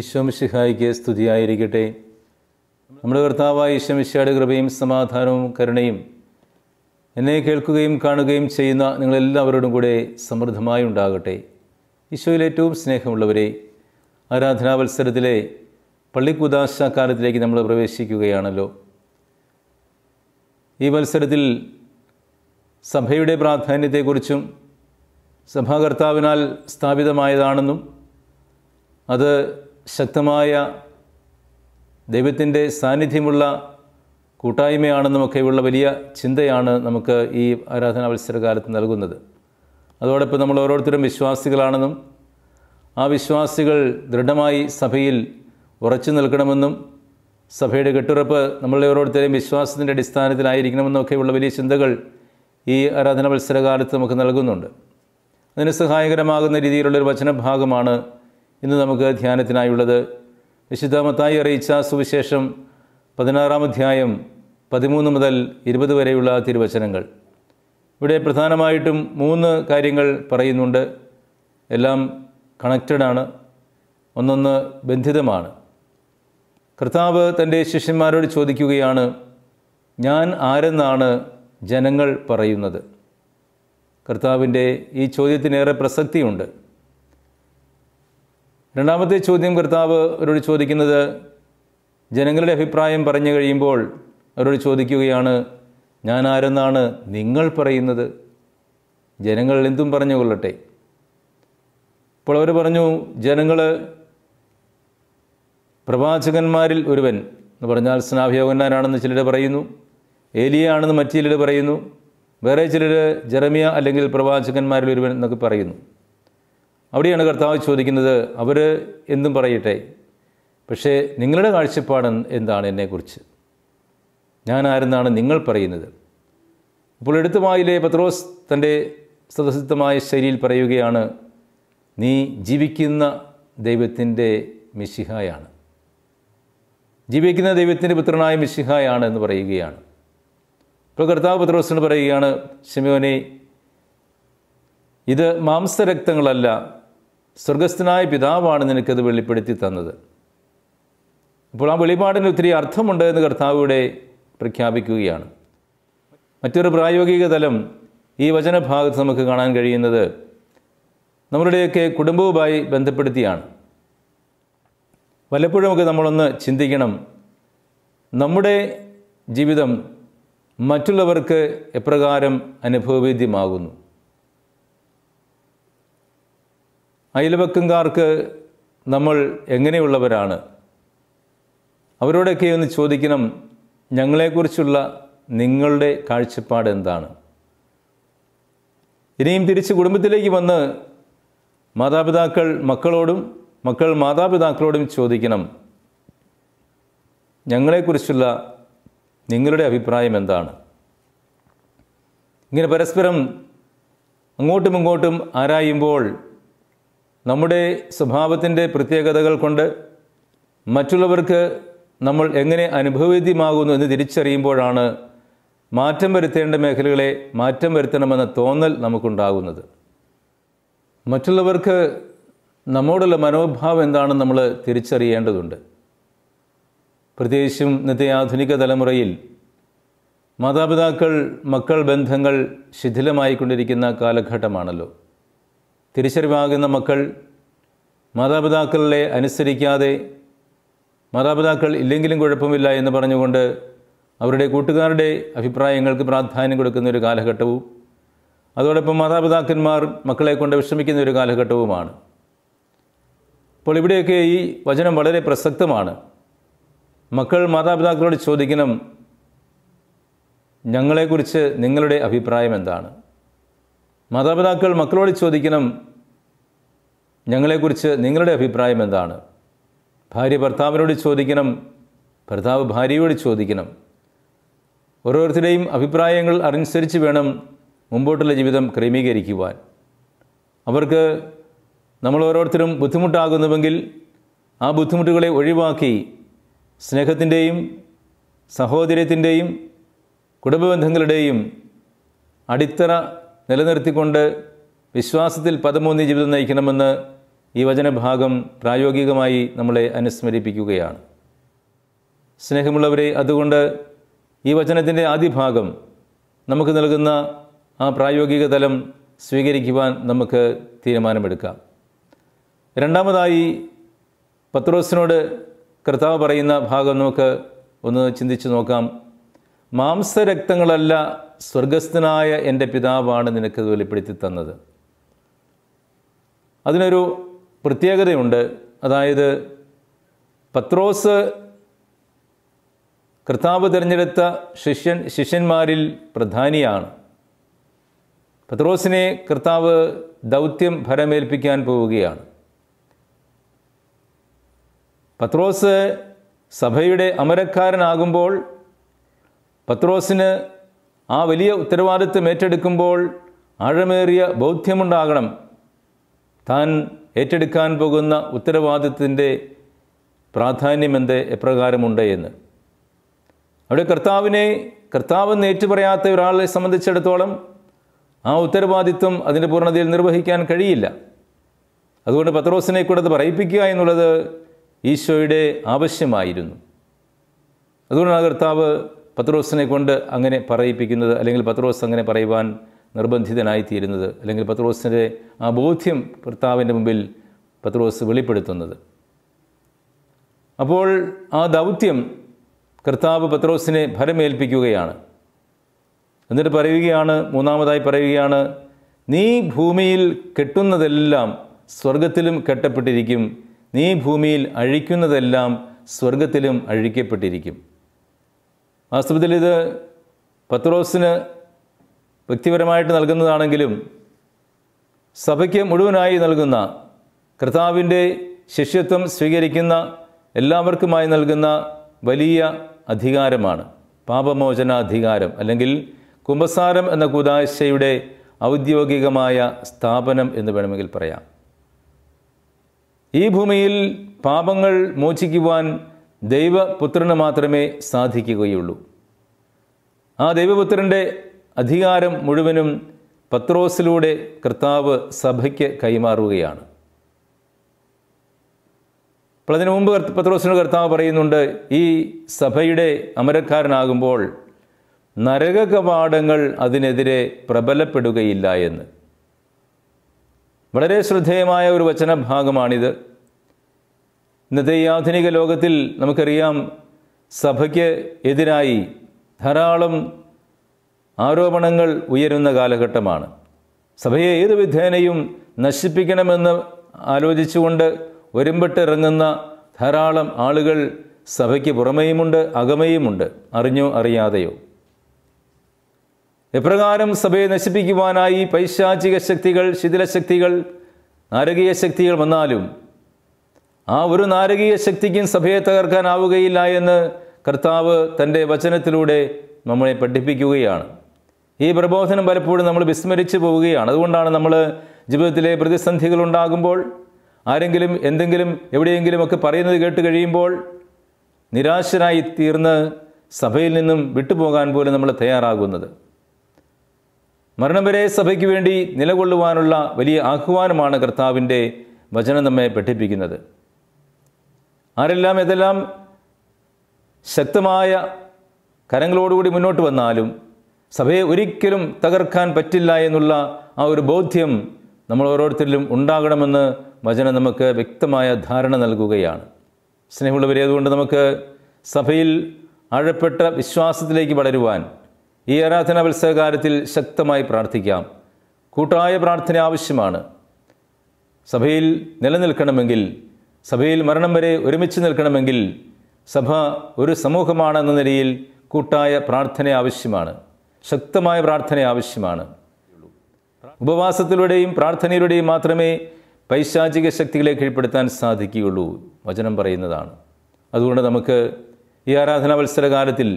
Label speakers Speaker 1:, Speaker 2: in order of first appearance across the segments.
Speaker 1: ഈശോ മിശിഹായ്ക്ക് സ്തുതിയായിരിക്കട്ടെ. നമ്മുടെ കർത്താവായ ഈശോ മിശിഹായുടെ കൃപയും സമാധാനവും കരുണയും എന്നെ കേൾക്കുകയും കാണുകയും ചെയ്യുന്ന നിങ്ങളെല്ലാവരോടും കൂടെ സമൃദ്ധമായി ഉണ്ടാകട്ടെ. ഈശോയിൽ ഏറ്റവും സ്നേഹമുള്ളവരെ, ആരാധനാവത്സരത്തിലെ പള്ളിക്കുദാശക്കാലത്തിലേക്ക് നമ്മൾ പ്രവേശിക്കുകയാണല്ലോ. ഈ മത്സരത്തിൽ സഭയുടെ പ്രാധാന്യത്തെക്കുറിച്ചും സഭാകർത്താവിനാൽ സ്ഥാപിതമായതാണെന്നും അത് ശക്തമായ ദൈവത്തിൻ്റെ സാന്നിധ്യമുള്ള കൂട്ടായ്മയാണെന്നുമൊക്കെയുള്ള വലിയ ചിന്തയാണ് നമുക്ക് ഈ ആരാധനാവത്സരകാലത്ത് നൽകുന്നത്. അതോടൊപ്പം നമ്മൾ ഓരോരുത്തരും വിശ്വാസികളാണെന്നും ആ വിശ്വാസികൾ ദൃഢമായി സഭയിൽ ഉറച്ചു നിൽക്കണമെന്നും സഭയുടെ കെട്ടുറപ്പ് നമ്മളുടെ ഓരോരുത്തരെയും വിശ്വാസത്തിൻ്റെ അടിസ്ഥാനത്തിലായിരിക്കണമെന്നൊക്കെയുള്ള വലിയ ചിന്തകൾ ഈ ആരാധനാവത്സരകാലത്ത് നമുക്ക് നൽകുന്നുണ്ട്. അതിന് സഹായകരമാകുന്ന രീതിയിലുള്ളൊരു വചനഭാഗമാണ് ഇന്ന് നമുക്ക് ധ്യാനത്തിനായുള്ളത്. വിശുദ്ധ മത്തായി അറിയിച്ച സുവിശേഷം 16-ാം അധ്യായം 13 മുതൽ 20 വരെയുള്ള തിരുവചനങ്ങൾ. ഇവിടെ പ്രധാനമായിട്ടും 3 കാര്യങ്ങൾ പറയുന്നുണ്ട്. എല്ലാം കണക്റ്റഡാണ്, ഒന്നൊന്ന് ബന്ധിതമാണ്. കർത്താവ് തൻ്റെ ശിഷ്യന്മാരോട് ചോദിക്കുകയാണ്, ഞാൻ ആരെന്നാണ് ജനങ്ങൾ പറയുന്നത്? കർത്താവിൻ്റെ ഈ ചോദ്യത്തിനേറെ പ്രസക്തിയുണ്ട്. രണ്ടാമത്തെ ചോദ്യം കർത്താവ് അവരോട് ചോദിക്കുന്നത്, ജനങ്ങളുടെ അഭിപ്രായം പറഞ്ഞു കഴിയുമ്പോൾ അവരോട് ചോദിക്കുകയാണ്, ഞാൻ ആരെന്നാണ് നിങ്ങൾ പറയുന്നത്? ജനങ്ങൾ എന്തും പറഞ്ഞു കൊള്ളട്ടെ. അപ്പോൾ അവർ പറഞ്ഞു, ജനങ്ങൾ പ്രവാചകന്മാരിൽ ഒരുവൻ എന്ന് പറഞ്ഞാൽ സ്നാപക യോഹന്നാനാണെന്ന് ചിലർ പറയുന്നു, ഏലിയ ആണെന്ന് മറ്റു ചിലർ പറയുന്നു, വേറെ ചിലർ ജെറമിയ അല്ലെങ്കിൽ പ്രവാചകന്മാരിൽ ഒരുവൻ എന്നൊക്കെ പറയുന്നു. അവിടെയാണ് കർത്താവ് ചോദിക്കുന്നത്, അവർ എന്തും പറയട്ടെ, പക്ഷേ നിങ്ങളുടെ കാഴ്ചപ്പാട് എന്താണ് എന്നെക്കുറിച്ച്? ഞാൻ ആരെന്നാണ് നിങ്ങൾ പറയുന്നത്? അപ്പോൾ എഴുത്തുവായിലെ പത്രോസ് തൻ്റെ സ്വതസിദ്ധമായ ശൈലിയിൽ പറയുകയാണ്, നീ ജീവിക്കുന്ന ദൈവത്തിൻ്റെ മിശിഹായാണ്, ജീവിക്കുന്ന ദൈവത്തിൻ്റെ പുത്രനായ മിശിഹായാണ് എന്ന് പറയുകയാണ്. അപ്പോൾ കർത്താവ് പത്രോസിനോട് പറയുകയാണ്, ശിമോനെ, ഇത് മാംസരക്തങ്ങളല്ല, സ്വർഗസ്ഥനായ പിതാവാണ് നിനക്കത് വെളിപ്പെടുത്തി തന്നത്. അപ്പോൾ ആ വെളിപാടിന് ഒത്തിരി അർത്ഥമുണ്ട് എന്ന് കർത്താവ് ഇവിടെ പ്രഖ്യാപിക്കുകയാണ്. മറ്റൊരു പ്രായോഗിക തലം ഈ വചനഭാഗത്ത് നമുക്ക് കാണാൻ കഴിയുന്നത് നമ്മളുടെയൊക്കെ കുടുംബവുമായി ബന്ധപ്പെടുത്തിയാണ്. വല്ലപ്പോഴുമൊക്കെ നമ്മളൊന്ന് ചിന്തിക്കണം, നമ്മുടെ ജീവിതം മറ്റുള്ളവർക്ക് എപ്രകാരം അനുഭവവേദ്യമാകുന്നു? അയൽവക്കംകാർക്ക് നമ്മൾ എങ്ങനെയുള്ളവരാണ്? അവരോടൊക്കെ ഒന്ന് ചോദിക്കണം, ഞങ്ങളെക്കുറിച്ചുള്ള നിങ്ങളുടെ കാഴ്ചപ്പാട് എന്താണ്? ഇനിയും തിരിച്ച് കുടുംബത്തിലേക്ക് വന്ന് മാതാപിതാക്കൾ മക്കളോടും മക്കൾ മാതാപിതാക്കളോടും ചോദിക്കണം, ഞങ്ങളെക്കുറിച്ചുള്ള നിങ്ങളുടെ അഭിപ്രായം എന്താണ്? ഇങ്ങനെ പരസ്പരം അങ്ങോട്ടും ഇങ്ങോട്ടും ആരായുമ്പോൾ നമ്മുടെ സ്വഭാവത്തിൻ്റെ പ്രത്യേകതകൾ കൊണ്ട് മറ്റുള്ളവർക്ക് നമ്മൾ എങ്ങനെ അനുഭവവേദ്യമാകുന്നു എന്ന് തിരിച്ചറിയുമ്പോഴാണ് മാറ്റം വരുത്തേണ്ട മേഖലകളെ മാറ്റം വരുത്തണമെന്ന തോന്നൽ നമുക്കുണ്ടാകുന്നത്. മറ്റുള്ളവർക്ക് നമ്മോടുള്ള മനോഭാവം എന്താണെന്ന് നമ്മൾ തിരിച്ചറിയേണ്ടതുണ്ട്. പ്രത്യേകിച്ചും ഇന്നത്തെ ആധുനിക തലമുറയിൽ മാതാപിതാക്കൾ മക്കൾ ബന്ധങ്ങൾ ശിഥിലമായിക്കൊണ്ടിരിക്കുന്ന കാലഘട്ടമാണല്ലോ. തിരിച്ചറിവാകുന്ന മക്കൾ മാതാപിതാക്കളെ അനുസരിക്കാതെ, മാതാപിതാക്കൾ ഇല്ലെങ്കിലും കുഴപ്പമില്ല എന്ന് പറഞ്ഞുകൊണ്ട് അവരുടെ കൂട്ടുകാരുടെ അഭിപ്രായങ്ങൾക്ക് പ്രാധാന്യം കൊടുക്കുന്ന ഒരു കാലഘട്ടവും, അതോടൊപ്പം മാതാപിതാക്കന്മാർ മക്കളെ കൊണ്ട് വിഷമിക്കുന്ന ഒരു കാലഘട്ടവുമാണ്. അപ്പോൾ ഇവിടെയൊക്കെ ഈ വചനം വളരെ പ്രസക്തമാണ്. മക്കൾ മാതാപിതാക്കളോട് ചോദിക്കണം, ഞങ്ങളെക്കുറിച്ച് നിങ്ങളുടെ അഭിപ്രായം എന്താണ്? മാതാപിതാക്കൾ മക്കളോട് ചോദിക്കണം, ഞങ്ങളെക്കുറിച്ച് നിങ്ങളുടെ അഭിപ്രായം എന്താണ്? ഭാര്യ ഭർത്താവിനോട് ചോദിക്കണം, ഭർത്താവ് ഭാര്യയോട് ചോദിക്കണം. ഓരോരുത്തരുടെയും അഭിപ്രായങ്ങൾ അനുസരിച്ച് വേണം മുമ്പോട്ടുള്ള ജീവിതം ക്രമീകരിക്കുവാൻ. അവർക്ക് നമ്മൾ ഓരോരുത്തരും ബുദ്ധിമുട്ടാകുന്നുവെങ്കിൽ ആ ബുദ്ധിമുട്ടുകളെ ഒഴിവാക്കി സ്നേഹത്തിൻ്റെയും സഹോദര്യത്തിൻ്റെയും കുടുംബബന്ധങ്ങളുടെയും അടിത്തറ നിലനിർത്തിക്കൊണ്ട് വിശ്വാസത്തിൽ പദമൂന്നിയ ജീവിതം നയിക്കണമെന്ന് ഈ വചനഭാഗം പ്രായോഗികമായി നമ്മളെ അനുസ്മരിപ്പിക്കുകയാണ്. സ്നേഹമുള്ളവരെ, അതുകൊണ്ട് ഈ വചനത്തിൻ്റെ ആദ്യ ഭാഗം നമുക്ക് നൽകുന്ന ആ പ്രായോഗിക തലം സ്വീകരിക്കുവാൻ നമുക്ക് തീരുമാനമെടുക്കാം. രണ്ടാമതായി പത്രോസിനോട് കർത്താവ് പറയുന്ന ഭാഗം നമുക്ക് ഒന്ന് ചിന്തിച്ചു നോക്കാം. മാംസരക്തങ്ങളല്ല, സ്വർഗസ്ഥനായ എൻ്റെ പിതാവാണ് നിനക്ക് വെളിപ്പെടുത്തി തന്നത്. അതിനൊരു പ്രത്യേകതയുണ്ട്. അതായത് പത്രോസ് കർത്താവ് തിരഞ്ഞെടുത്ത ശിഷ്യന്മാരിൽ പ്രധാനിയാണ്. പത്രോസിനെ കർത്താവ് ദൗത്യം ഭരമേൽപ്പിക്കാൻ പോവുകയാണ്. പത്രോസ് സഭയുടെ അമരക്കാരനാകുമ്പോൾ, പത്രോസിന് ആ വലിയ ഉത്തരവാദിത്വം ഏറ്റെടുക്കുമ്പോൾ ആഴമേറിയ ബോധ്യമുണ്ടാകണം താൻ ഏറ്റെടുക്കാൻ പോകുന്ന ഉത്തരവാദിത്വത്തിൻ്റെ പ്രാധാന്യമെന്ത് എപ്രകാരമുണ്ട് എന്ന്. അവിടെ കർത്താവെന്ന് ഏറ്റുപറയാത്ത ഒരാളെ സംബന്ധിച്ചിടത്തോളം ആ ഉത്തരവാദിത്വം അതിൻ്റെ പൂർണ്ണതയിൽ നിർവഹിക്കാൻ കഴിയില്ല. അതുകൊണ്ട് പത്രോസിനെ കൂടെ അത് പറയിപ്പിക്കുക എന്നുള്ളത് ഈശോയുടെ ആവശ്യമായിരുന്നു. അതുകൊണ്ടാണ് കർത്താവ് പത്രോസിനെ കൊണ്ട് അങ്ങനെ പറയിപ്പിക്കുന്നത്, അല്ലെങ്കിൽ പത്രോസ് അങ്ങനെ പറയുവാൻ നിർബന്ധിതനായിത്തീരുന്നത്, അല്ലെങ്കിൽ പത്രോസിൻ്റെ ആ ബോധ്യം കർത്താവിൻ്റെ മുമ്പിൽ പത്രോസ് വെളിപ്പെടുത്തുന്നത്. അപ്പോൾ ആ ദൗത്യം കർത്താവ് പത്രോസിനെ ഭരമേൽപ്പിക്കുകയാണ്. എന്നിട്ട് പറയുകയാണ്, മൂന്നാമതായി പറയുകയാണ്, നീ ഭൂമിയിൽ കെട്ടുന്നതെല്ലാം സ്വർഗത്തിലും കെട്ടപ്പെട്ടിരിക്കും, നീ ഭൂമിയിൽ അഴിക്കുന്നതെല്ലാം സ്വർഗത്തിലും അഴിക്കപ്പെട്ടിരിക്കും. വാസ്തവത്തിൽ ഇത് പത്രോസിന് വ്യക്തിപരമായിട്ട് നൽകുന്നതാണെങ്കിലും സഭയ്ക്ക് മുഴുവനായി നൽകുന്ന, കർത്താവിൻ്റെ ശിഷ്യത്വം സ്വീകരിക്കുന്ന എല്ലാവർക്കുമായി നൽകുന്ന വലിയ അധികാരമാണ്. പാപമോചനാധികാരം, അല്ലെങ്കിൽ കുമ്പസാരം എന്ന കൂദാശയുടെ ഔദ്യോഗികമായ സ്ഥാപനം എന്ന് വേണമെങ്കിൽ പറയാം. ഈ ഭൂമിയിൽ പാപങ്ങൾ മോചിക്കുവാൻ ദൈവപുത്രന് മാത്രമേ സാധിക്കുകയുള്ളൂ. ആ ദൈവപുത്രൻ്റെ അധികാരം മുഴുവനും പത്രോസിലൂടെ കർത്താവ് സഭയ്ക്ക് കൈമാറുകയാണ്. അപ്പോൾ അതിനു മുമ്പ് പത്രോസിനോട് കർത്താവ് പറയുന്നുണ്ട്, ഈ സഭയുടെ അമരക്കാരനാകുമ്പോൾ നരക കവാടങ്ങൾ അതിനെതിരെ പ്രബലപ്പെടുകയില്ല എന്ന്. വളരെ ശ്രദ്ധേയമായ ഒരു വചനഭാഗമാണിത്. ഇന്നത്തെ ഈ ആധുനിക ലോകത്തിൽ നമുക്കറിയാം, സഭയ്ക്ക് എതിരായി ധാരാളം ആരോപണങ്ങൾ ഉയരുന്ന കാലഘട്ടമാണ്. സഭയെ ഏത് വിധേനയും നശിപ്പിക്കണമെന്ന് ആലോചിച്ചുകൊണ്ട് ഒരുമ്പെട്ടിറങ്ങുന്ന ധാരാളം ആളുകൾ സഭയ്ക്ക് പുറമേയുമുണ്ട്, അകമേയുമുണ്ട്, അറിഞ്ഞോ അറിയാതെയോ. എപ്രകാരം സഭയെ നശിപ്പിക്കുവാനായി പൈശാചിക ശക്തികൾ, ശിഥിലശക്തികൾ, നാരകീയ ശക്തികൾ വന്നാലും ആ ഒരു നാരകീയ ശക്തിക്കും സഭയെ തകർക്കാനാവുകയില്ല എന്ന് കർത്താവ് തൻ്റെ വചനത്തിലൂടെ നമ്മളെ പഠിപ്പിക്കുകയാണ്. ഈ പ്രബോധനം പലപ്പോഴും നമ്മൾ വിസ്മരിച്ചു പോവുകയാണ്. അതുകൊണ്ടാണ് നമ്മൾ ജീവിതത്തിലെ പ്രതിസന്ധികൾ ഉണ്ടാകുമ്പോൾ, ആരെങ്കിലും എന്തെങ്കിലും എവിടെയെങ്കിലും ഒക്കെ പറയുന്നത് കേട്ട് കഴിയുമ്പോൾ നിരാശരായി തീർന്ന് സഭയിൽ നിന്നും വിട്ടുപോകാൻ പോലും നമ്മൾ തയ്യാറാകുന്നത്. മരണം വരെ സഭയ്ക്ക് വേണ്ടി നിലകൊള്ളുവാനുള്ള വലിയ ആഹ്വാനമാണ് കർത്താവിൻ്റെ വചനം നമ്മെ പഠിപ്പിക്കുന്നത്. ആരെല്ലാം ഏതെല്ലാം ശക്തമായ കരങ്ങളോടുകൂടി മുന്നോട്ട് വന്നാലും സഭയെ ഒരിക്കലും തകർക്കാൻ പറ്റില്ല എന്നുള്ള ആ ഒരു ബോധ്യം നമ്മൾ ഓരോരുത്തരിലും ഉണ്ടാകണമെന്ന് വചനം നമുക്ക് വ്യക്തമായ ധാരണ നൽകുകയാണ്. സ്നേഹമുള്ളവരെ, അതുകൊണ്ട് നമുക്ക് സഭയിൽ ആഴപ്പെട്ട വിശ്വാസത്തിലേക്ക് വളരുവാൻ ഈ ആരാധനാ ഉത്സവകാലത്തിൽ ശക്തമായി പ്രാർത്ഥിക്കാം. കൂട്ടായ പ്രാർത്ഥന ആവശ്യമാണ്. സഭയിൽ നിലനിൽക്കണമെങ്കിൽ, സഭയിൽ മരണം വരെ ഒരുമിച്ച് നിൽക്കണമെങ്കിൽ, സഭ ഒരു സമൂഹമാണെന്ന നിലയിൽ കൂട്ടായ പ്രാർത്ഥന ആവശ്യമാണ്, ശക്തമായ പ്രാർത്ഥന ആവശ്യമാണ്. ഉപവാസത്തിലൂടെയും പ്രാർത്ഥനയിലൂടെയും മാത്രമേ പൈശാചിക ശക്തികളെ കീഴ്പ്പെടുത്താൻ സാധിക്കുകയുള്ളൂ, വചനം പറയുന്നതാണ്. അതുകൊണ്ട് നമുക്ക് ഈ ആരാധനാ വത്സരകാലത്തിൽ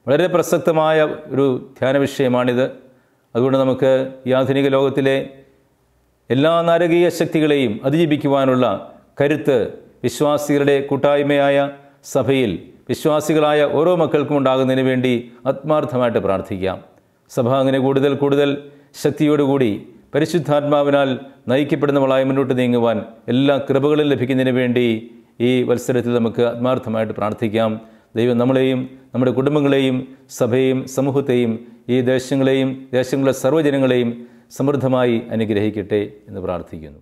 Speaker 1: വളരെ പ്രസക്തമായ ഒരു ധ്യാന വിഷയമാണിത്. അതുകൊണ്ട് നമുക്ക് ഈ ആധുനിക ലോകത്തിലെ എല്ലാ നാരകീയ ശക്തികളെയും അതിജീവിക്കുവാനുള്ള കരുത്ത് വിശ്വാസികളുടെ കൂട്ടായ്മയായ സഭയിൽ വിശ്വാസികളായ ഓരോ മക്കൾക്കും ഉണ്ടാകുന്നതിന് വേണ്ടി ആത്മാർത്ഥമായിട്ട് പ്രാർത്ഥിക്കാം. സഭ അങ്ങനെ കൂടുതൽ കൂടുതൽ ശക്തിയോടുകൂടി പരിശുദ്ധാത്മാവിനാൽ നയിക്കപ്പെടുന്നവളായി മുന്നോട്ട് നീങ്ങുവാൻ എല്ലാ കൃപകളും ലഭിക്കുന്നതിന് വേണ്ടി ഈ വത്സരത്തിൽ നമുക്ക് ആത്മാർത്ഥമായിട്ട് പ്രാർത്ഥിക്കാം. ദൈവം നമ്മളെയും നമ്മുടെ കുടുംബങ്ങളെയും സഭയെയും സമൂഹത്തെയും ഈ ദേശങ്ങളെയും ദേശങ്ങളിലെ സർവ്വജനങ്ങളെയും സമൃദ്ധമായി അനുഗ്രഹിക്കട്ടെ എന്ന് പ്രാർത്ഥിക്കുന്നു.